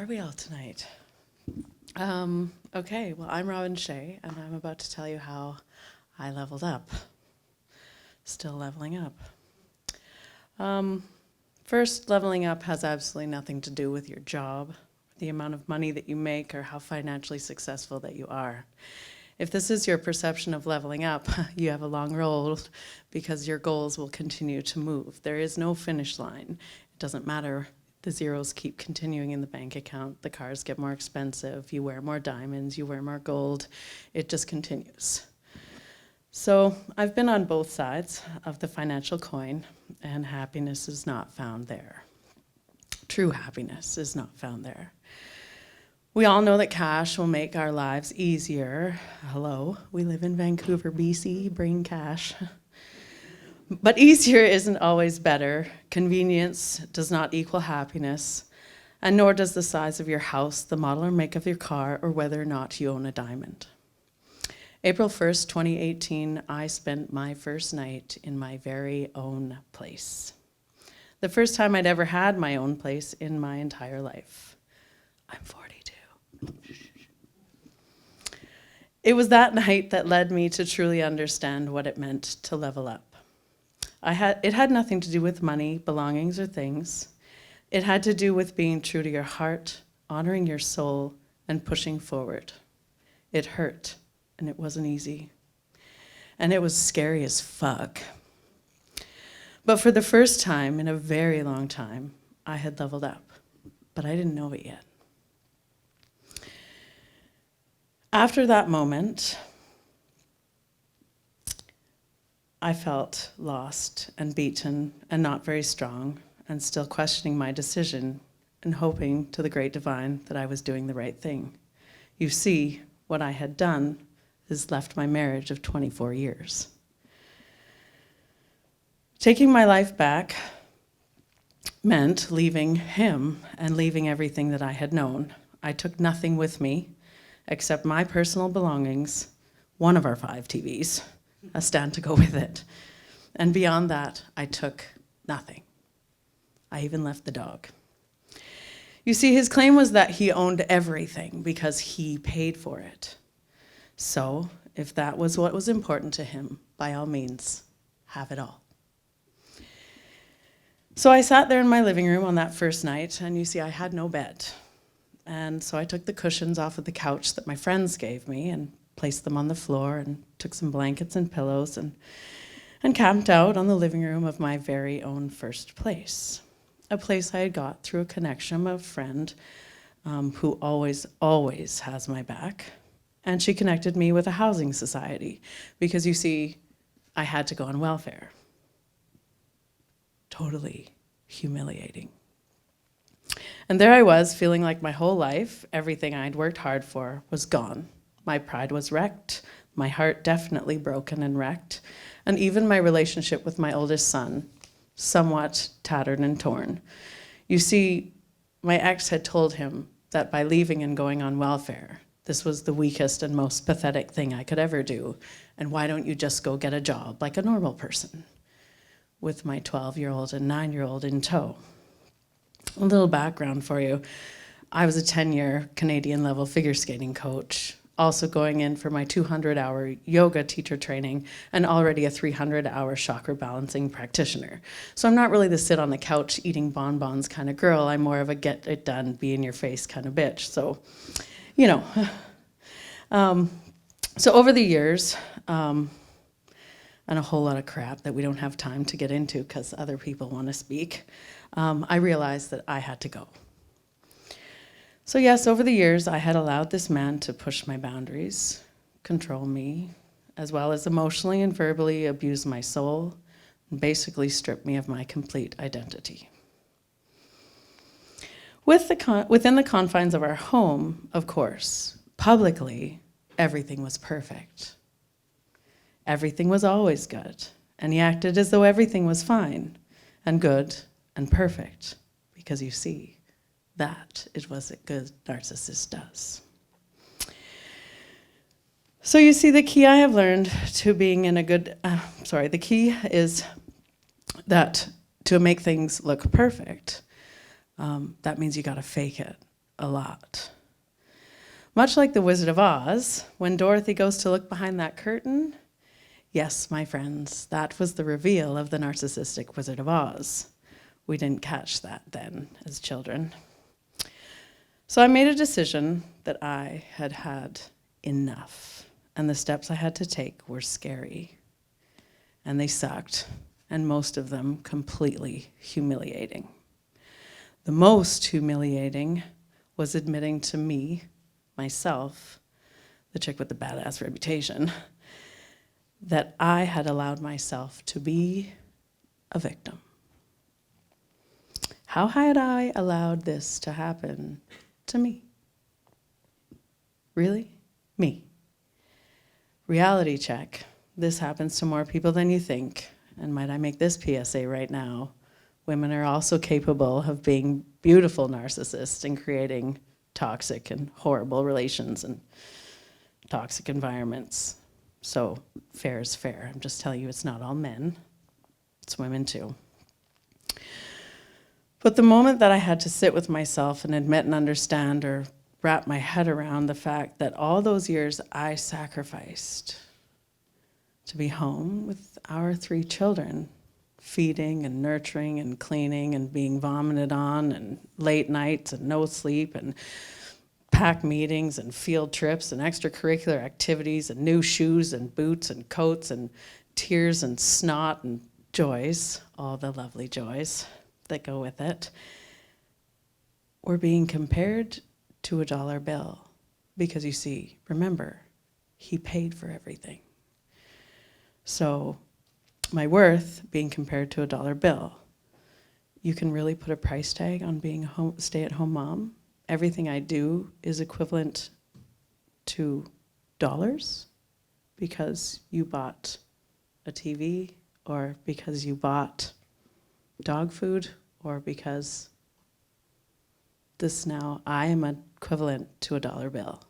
are we all tonight? Okay, well, I'm Robyne Shea, and I'm about to tell you how I leveled up. Still leveling up. First, leveling up has absolutely nothing to do with your job, the amount of money that you make, or how financially successful that you are. If this is your perception of leveling up, you have a long road because your goals will continue to move. There is no finish line. It doesn't matter. The zeros keep continuing in the bank account. The cars get more expensive. You wear more diamonds. You wear more gold. It just continues. So I've been on both sides of the financial coin, and happiness is not found there. True happiness is not found there. We all know that cash will make our lives easier. Hello, we live in Vancouver, BC, bring cash. But easier isn't always better. Convenience does not equal happiness, and nor does the size of your house, the model or make of your car, or whether or not you own a diamond. April 1st, 2018, I spent my first night in my very own place. The first time I'd ever had my own place in my entire life. I'm 42. It was that night that led me to truly understand what it meant to level up. It had nothing to do with money, belongings, or things. It had to do with being true to your heart, honoring your soul, and pushing forward. It hurt, and it wasn't easy. And it was scary as fuck. But for the first time in a very long time, I had leveled up, but I didn't know it yet. After that moment, I felt lost and beaten and not very strong and still questioning my decision and hoping to the great divine that I was doing the right thing. You see, what I had done is left my marriage of 24 years. Taking my life back meant leaving him and leaving everything that I had known. I took nothing with me except my personal belongings, one of our 5 TVs, a stand to go with it. And beyond that, I took nothing. I even left the dog. You see, his claim was that he owned everything because he paid for it. So, if that was what was important to him, by all means, have it all. So I sat there in my living room on that first night, and you see, I had no bed. And so I took the cushions off of the couch that my friends gave me and placed them on the floor and took some blankets and pillows and camped out on the living room of my very own first place. A place I had got through a connection of a friend who always has my back. And she connected me with a housing society because you see, I had to go on welfare. Totally humiliating. And there I was, feeling like my whole life, everything I'd worked hard for, was gone. My pride was wrecked, my heart definitely broken and wrecked, and even my relationship with my oldest son, somewhat tattered and torn. You see, my ex had told him that by leaving and going on welfare, this was the weakest and most pathetic thing I could ever do, and why don't you just go get a job like a normal person? With my 12-year-old and 9-year-old in tow. A little background for you. I was a 10-year Canadian level figure skating coach, also going in for my 200-hour yoga teacher training and already a 300-hour chakra balancing practitioner. So I'm not really the sit on the couch eating bonbons kind of girl. I'm more of a get it done, be in your face kind of bitch. So, you know. So over the years, and a whole lot of crap that we don't have time to get into because other people want to speak, I realized that I had to go. So yes, over the years, I had allowed this man to push my boundaries, control me, as well as emotionally and verbally abuse my soul, and basically strip me of my complete identity. Within the confines of our home, of course, publicly, everything was perfect. Everything was always good, and he acted as though everything was fine and good and perfect, because you see, that is what a good narcissist does. So you see, the key I have learned to being in a good, the key is that to make things look perfect, that means you gotta fake it. a lot. Much like the Wizard of Oz, when Dorothy goes to look behind that curtain, yes, my friends, that was the reveal of the narcissistic Wizard of Oz. We didn't catch that then as children. So I made a decision that I had had enough, and the steps I had to take were scary, and they sucked, and most of them completely humiliating. The most humiliating was admitting to me, myself, the chick with the badass reputation, that I had allowed myself to be a victim. How had I allowed this to happen to me? Really? Me. Reality check. This happens to more people than you think. And might I make this PSA right now? Women are also capable of being beautiful narcissists and creating toxic and horrible relations and toxic environments. So fair is fair. I'm just telling you it's not all men. It's women too. But the moment that I had to sit with myself and admit and understand or wrap my head around the fact that all those years I sacrificed to be home with our 3 children, feeding and nurturing and cleaning and being vomited on and late nights and no sleep and pack meetings and field trips and extracurricular activities and new shoes and boots and coats and tears and snot and joys, all the lovely joys that go with it, were being compared to a dollar bill. Because you see, remember, he paid for everything. So my worth being compared to a dollar bill. You can really put a price tag on being a stay-at-home mom. Everything I do is equivalent to dollars because you bought a TV or because you bought dog food or because this now I am equivalent to a dollar bill.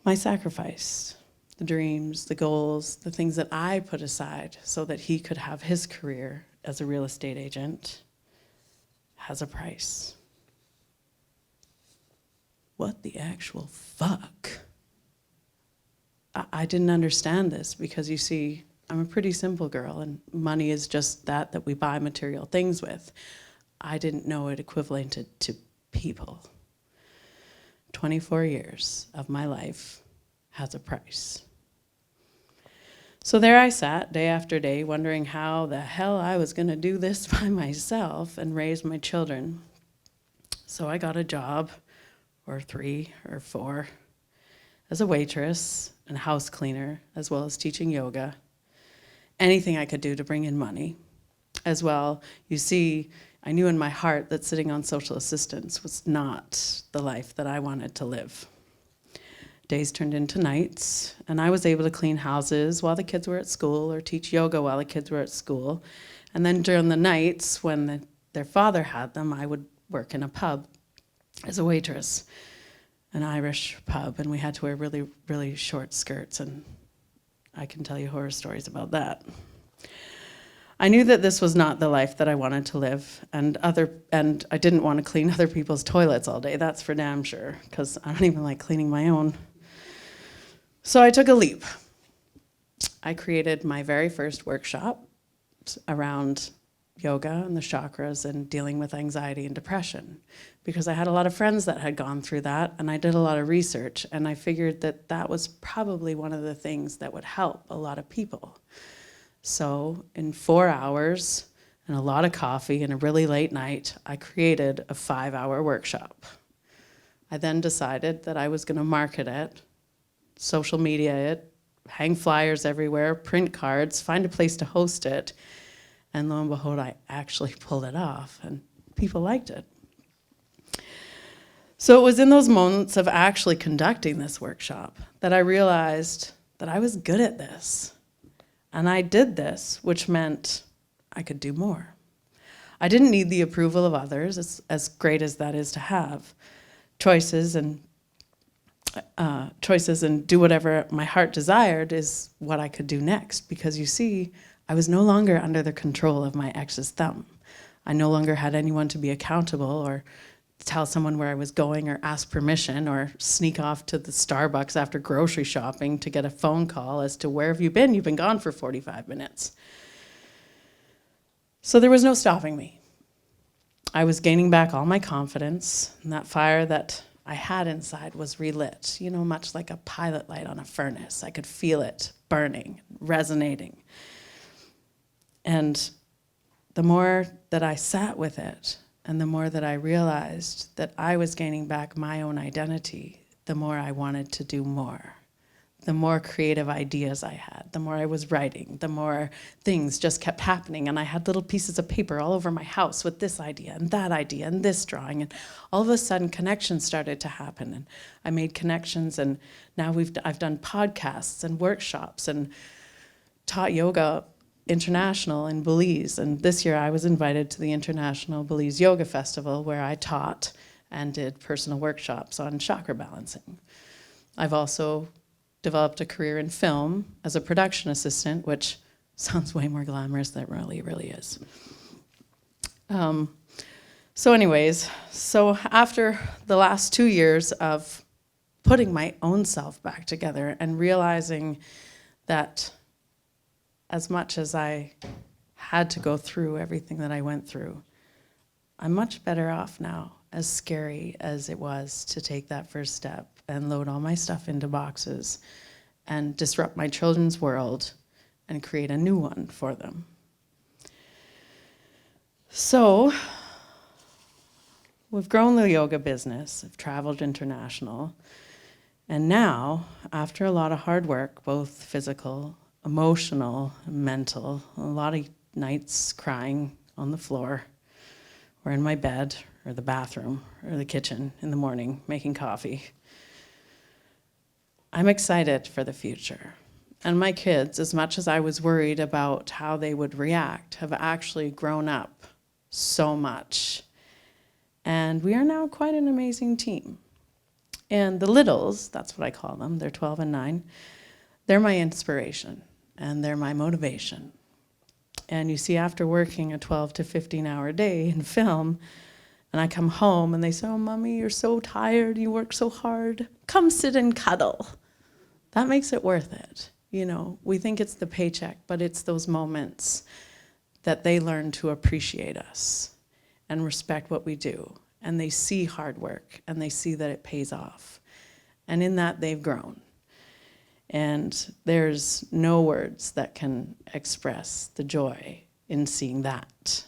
My sacrifice, the dreams, the goals, the things that I put aside so that he could have his career as a real estate agent has a price. What the actual fuck? I didn't understand this because you see, I'm a pretty simple girl and money is just that we buy material things with. I didn't know it equivalented to people. 24 years of my life has a price. So there I sat day after day wondering how the hell I was going to do this by myself and raise my children. So I got a job, or 3 or 4, as a waitress and house cleaner, as well as teaching yoga. Anything I could do to bring in money. As well, you see, I knew in my heart that sitting on social assistance was not the life that I wanted to live. Days turned into nights, and I was able to clean houses while the kids were at school or teach yoga while the kids were at school. And then during the nights when their father had them, I would work in a pub as a waitress, an Irish pub, and we had to wear really, really short skirts, and I can tell you horror stories about that. I knew that this was not the life that I wanted to live, and I didn't want to clean other people's toilets all day, that's for damn sure, because I don't even like cleaning my own. So I took a leap. I created my very first workshop around yoga and the chakras and dealing with anxiety and depression, because I had a lot of friends that had gone through that, and I did a lot of research, and I figured that that was probably one of the things that would help a lot of people. So in 4 hours and a lot of coffee and a really late night, I created a 5-hour workshop. I then decided that I was going to market it, social media it, hang flyers everywhere, print cards, find a place to host it, and lo and behold, I actually pulled it off, and people liked it. So it was in those moments of actually conducting this workshop that I realized that I was good at this. And I did this, which meant I could do more. I didn't need the approval of others, as great as that is to have. Choices and do whatever my heart desired is what I could do next, because you see, I was no longer under the control of my ex's thumb. I no longer had anyone to be accountable or tell someone where I was going or ask permission or sneak off to the Starbucks after grocery shopping to get a phone call as to where have you been? You've been gone for 45 minutes. So there was no stopping me. I was gaining back all my confidence, and that fire that I had inside was relit, much like a pilot light on a furnace. I could feel it burning, resonating. And the more that I sat with it, and the more that I realized that I was gaining back my own identity, the more I wanted to do more. The more creative ideas I had, the more I was writing, the more things just kept happening. And I had little pieces of paper all over my house with this idea and this drawing. And all of a sudden connections started to happen. And I made connections, and now I've done podcasts and workshops and taught yoga international in Belize. And this year I was invited to the International Belize Yoga Festival, where I taught and did personal workshops on chakra balancing. I've also developed a career in film as a production assistant, which sounds way more glamorous than it really is. So after the last 2 years of putting my own self back together and realizing that as much as I had to go through everything that I went through, I'm much better off now, as scary as it was to take that first step and load all my stuff into boxes and disrupt my children's world and create a new one for them. So we've grown the yoga business, I've traveled international, and now, after a lot of hard work, both physical, emotional, mental, a lot of nights crying on the floor or in my bed or the bathroom or the kitchen in the morning making coffee, I'm excited for the future. And my kids, as much as I was worried about how they would react, have actually grown up so much. And we are now quite an amazing team. And the littles, that's what I call them, they're 12 and 9, they're my inspiration and they're my motivation. And you see, after working a 12 to 15-hour day in film, and I come home and they say, "Oh, Mommy, you're so tired, you work so hard. Come sit and cuddle." That makes it worth it. We think it's the paycheck, but it's those moments that they learn to appreciate us and respect what we do. And they see hard work and they see that it pays off. And in that, they've grown. And there's no words that can express the joy in seeing that.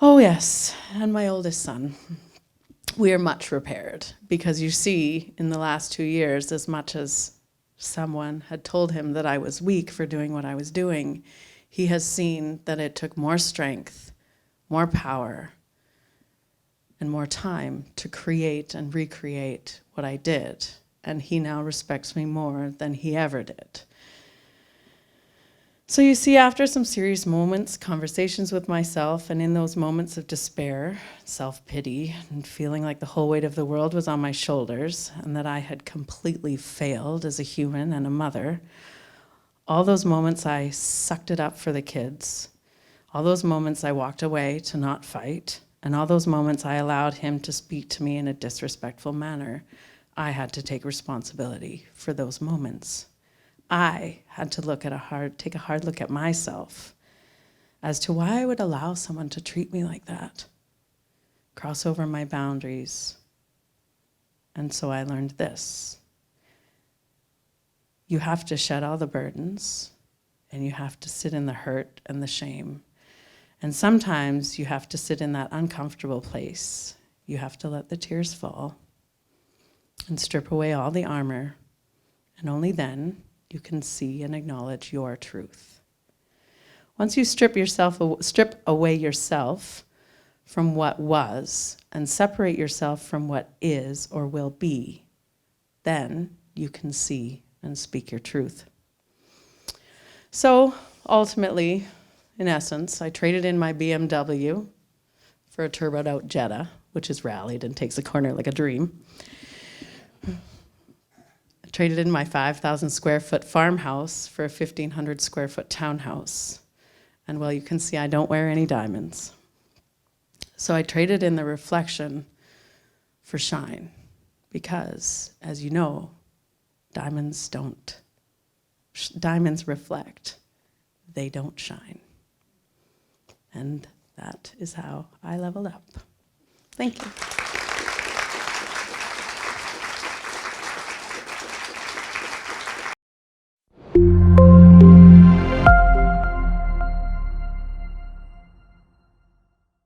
Oh yes, and my oldest son. We are much repaired, because you see, in the last 2 years, as much as someone had told him that I was weak for doing what I was doing, he has seen that it took more strength, more power, and more time to create and recreate what I did. And he now respects me more than he ever did. So you see, after some serious moments, conversations with myself, and in those moments of despair, self-pity, and feeling like the whole weight of the world was on my shoulders, and that I had completely failed as a human and a mother, all those moments I sucked it up for the kids. All those moments I walked away to not fight, and all those moments I allowed him to speak to me in a disrespectful manner. I had to take responsibility for those moments. I had to take a hard look at myself as to why I would allow someone to treat me like that, cross over my boundaries. And so I learned this. You have to shed all the burdens, and you have to sit in the hurt and the shame. And sometimes you have to sit in that uncomfortable place. You have to let the tears fall and strip away all the armor, and only then you can see and acknowledge your truth. Once you strip away yourself from what was and separate yourself from what is or will be, then you can see and speak your truth. So ultimately, in essence, I traded in my BMW for a turboed out Jetta, which is rallied and takes a corner like a dream. I traded in my 5,000 square foot farmhouse for a 1,500 square foot townhouse. And well, you can see I don't wear any diamonds. So I traded in the reflection for shine because, as you know, diamonds reflect, they don't shine. And that is how I leveled up. Thank you.